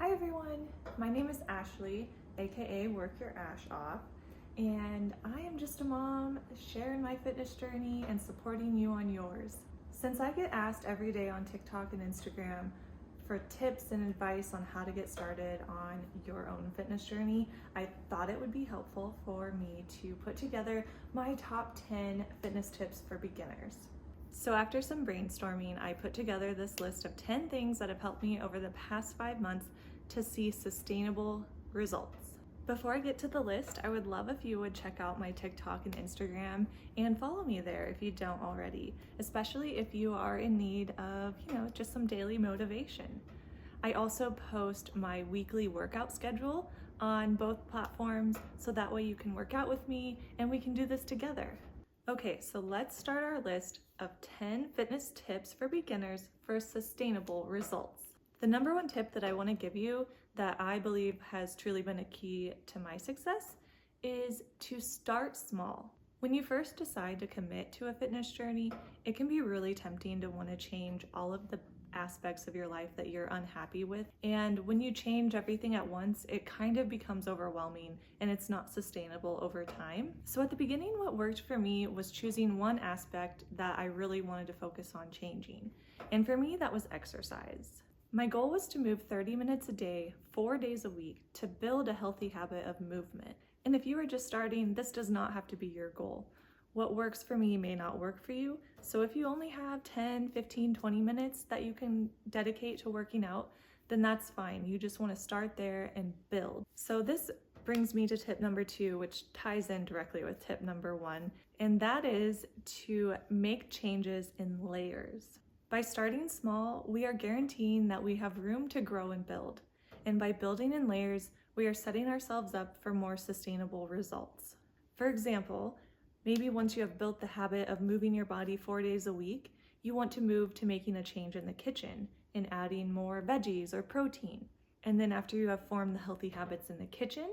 Hi everyone, my name is Ashley, aka Work Your Ash Off, and I am just a mom sharing my fitness journey and supporting you on yours. Since I get asked every day on TikTok and Instagram for tips and advice on how to get started on your own fitness journey, I thought it would be helpful for me to put together my top 10 fitness tips for beginners. So after some brainstorming, I put together this list of 10 things that have helped me over the past 5 months to see sustainable results. Before I get to the list, I would love if you would check out my TikTok and Instagram and follow me there if you don't already, especially if you are in need of, just some daily motivation. I also post my weekly workout schedule on both platforms so that way you can work out with me and we can do this together. Okay, so let's start our list of 10 fitness tips for beginners for sustainable results. The number one tip that I want to give you that I believe has truly been a key to my success is to start small. When you first decide to commit to a fitness journey, it can be really tempting to want to change all of the aspects of your life that you're unhappy with. And when you change everything at once, it kind of becomes overwhelming and it's not sustainable over time. So at the beginning, what worked for me was choosing one aspect that I really wanted to focus on changing. And for me, that was exercise. My goal was to move 30 minutes a day, 4 days a week, to build a healthy habit of movement. And if you are just starting, this does not have to be your goal. What works for me may not work for you. So if you only have 10, 15, 20 minutes that you can dedicate to working out, then that's fine. You just want to start there and build. So this brings me to tip number 2, which ties in directly with tip number 1, and that is to make changes in layers. By starting small, we are guaranteeing that we have room to grow and build. And by building in layers, we are setting ourselves up for more sustainable results. For example, maybe once you have built the habit of moving your body 4 days a week, you want to move to making a change in the kitchen and adding more veggies or protein. And then after you have formed the healthy habits in the kitchen,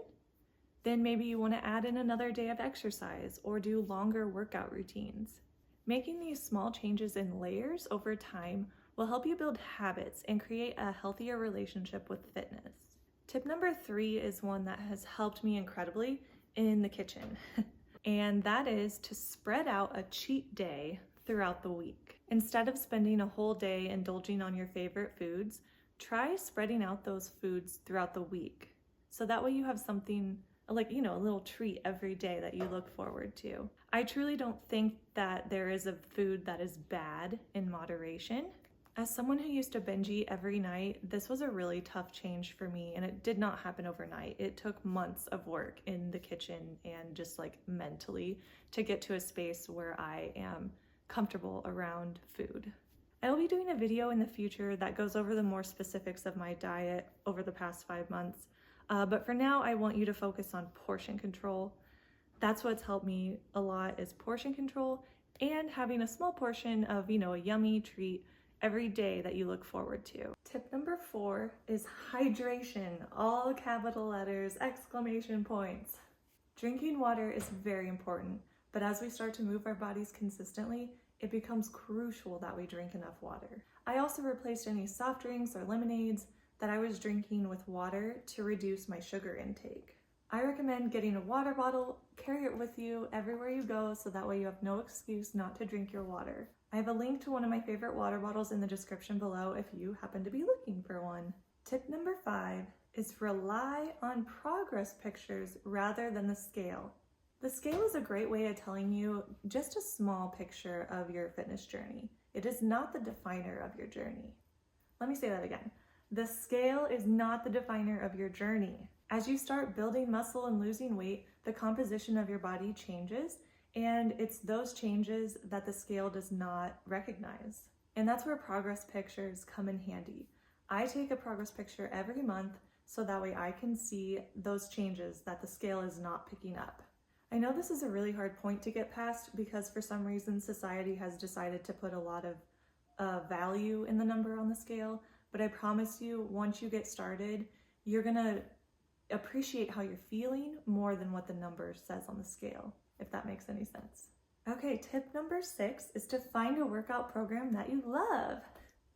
then maybe you want to add in another day of exercise or do longer workout routines. Making these small changes in layers over time will help you build habits and create a healthier relationship with fitness. Tip number 3 is one that has helped me incredibly in the kitchen, and that is to spread out a cheat day throughout the week. Instead of spending a whole day indulging on your favorite foods, try spreading out those foods throughout the week. So that way you have something like, a little treat every day that you look forward to. I truly don't think that there is a food that is bad in moderation. As someone who used to binge eat every night, this was a really tough change for me, and it did not happen overnight. It took months of work in the kitchen and just mentally to get to a space where I am comfortable around food. I will be doing a video in the future that goes over the more specifics of my diet over the past 5 months. But for now, I want you to focus on portion control. That's what's helped me a lot, is portion control and having a small portion of, a yummy treat every day that you look forward to. Tip number 4 is hydration, all capital letters, exclamation points. Drinking water is very important, but as we start to move our bodies consistently, it becomes crucial that we drink enough water. I also replaced any soft drinks or lemonades that I was drinking with water to reduce my sugar intake. I recommend getting a water bottle, carry it with you everywhere you go so that way you have no excuse not to drink your water. I have a link to one of my favorite water bottles in the description below if you happen to be looking for one. Tip number 5 is rely on progress pictures rather than the scale. The scale is a great way of telling you just a small picture of your fitness journey. It is not the definer of your journey. Let me say that again. The scale is not the definer of your journey. As you start building muscle and losing weight, the composition of your body changes, and it's those changes that the scale does not recognize. And that's where progress pictures come in handy. I take a progress picture every month so that way I can see those changes that the scale is not picking up. I know this is a really hard point to get past because for some reason society has decided to put a lot of value in the number on the scale. But I promise you, once you get started, you're gonna appreciate how you're feeling more than what the number says on the scale, if that makes any sense. Okay, tip number 6 is to find a workout program that you love.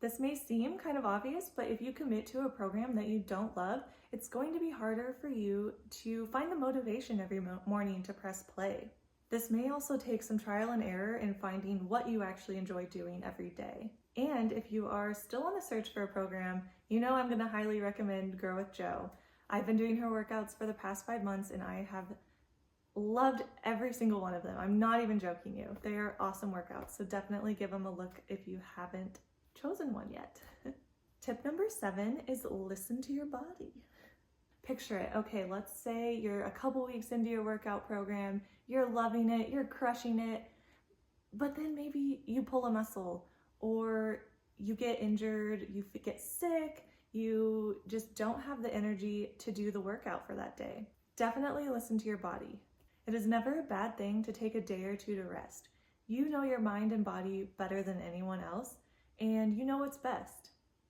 This may seem kind of obvious, but if you commit to a program that you don't love, it's going to be harder for you to find the motivation every morning to press play. This may also take some trial and error in finding what you actually enjoy doing every day. And if you are still on the search for a program, you know I'm going to highly recommend Grow with Jo. I've been doing her workouts for the past 5 months and I have loved every single one of them. I'm not even joking you. They are awesome workouts, so definitely give them a look if you haven't chosen one yet. Tip number 7 is listen to your body. Picture it. Okay, let's say you're a couple weeks into your workout program, you're loving it, you're crushing it, but then maybe you pull a muscle or you get injured, you get sick, you just don't have the energy to do the workout for that day. Definitely listen to your body. It is never a bad thing to take a day or two to rest. You know your mind and body better than anyone else, and you know what's best.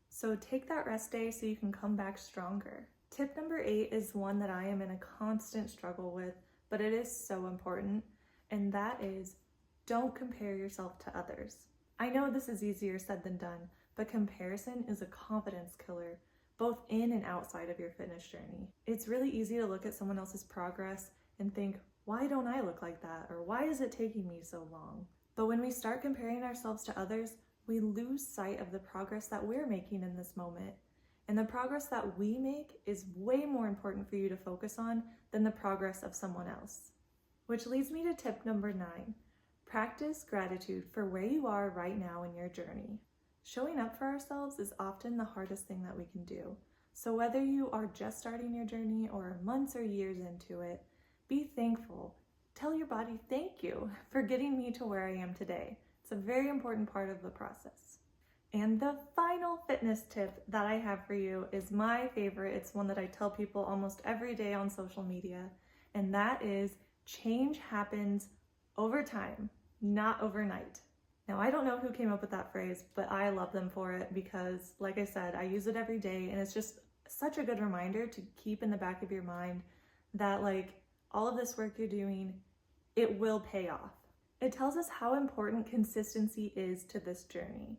So take that rest day so you can come back stronger. Tip number 8 is one that I am in a constant struggle with, but it is so important, and that is don't compare yourself to others. I know this is easier said than done, but comparison is a confidence killer, both in and outside of your fitness journey. It's really easy to look at someone else's progress and think, why don't I look like that? Or why is it taking me so long? But when we start comparing ourselves to others, we lose sight of the progress that we're making in this moment. And the progress that we make is way more important for you to focus on than the progress of someone else. Which leads me to tip number 9. Practice gratitude for where you are right now in your journey. Showing up for ourselves is often the hardest thing that we can do. So whether you are just starting your journey or months or years into it, be thankful. Tell your body thank you for getting me to where I am today. It's a very important part of the process. And the final fitness tip that I have for you is my favorite. It's one that I tell people almost every day on social media, and that is change happens over time, not overnight. Now, I don't know who came up with that phrase, but I love them for it because, like I said, I use it every day, and it's just such a good reminder to keep in the back of your mind that, like, all of this work you're doing, it will pay off. It tells us how important consistency is to this journey.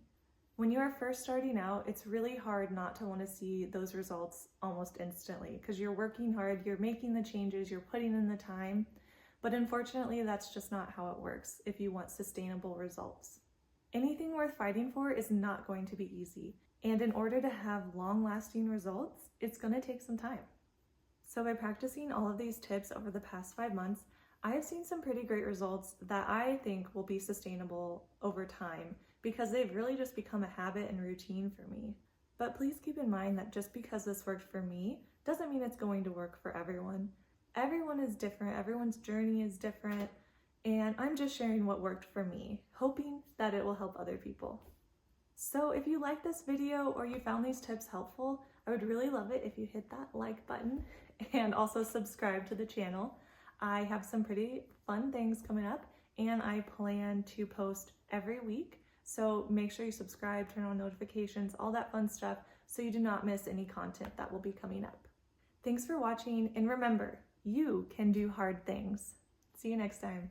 When you are first starting out, it's really hard not to want to see those results almost instantly because you're working hard, you're making the changes, you're putting in the time, but unfortunately that's just not how it works if you want sustainable results. Anything worth fighting for is not going to be easy, and in order to have long-lasting results, it's going to take some time. So by practicing all of these tips over the past 5 months, I have seen some pretty great results that I think will be sustainable over time because they've really just become a habit and routine for me. But please keep in mind that just because this worked for me doesn't mean it's going to work for everyone. Everyone is different, everyone's journey is different, and I'm just sharing what worked for me, hoping that it will help other people. So if you liked this video or you found these tips helpful, I would really love it if you hit that like button and also subscribe to the channel. I have some pretty fun things coming up and I plan to post every week. So make sure you subscribe, turn on notifications, all that fun stuff so you do not miss any content that will be coming up. Thanks for watching, and remember, you can do hard things. See you next time.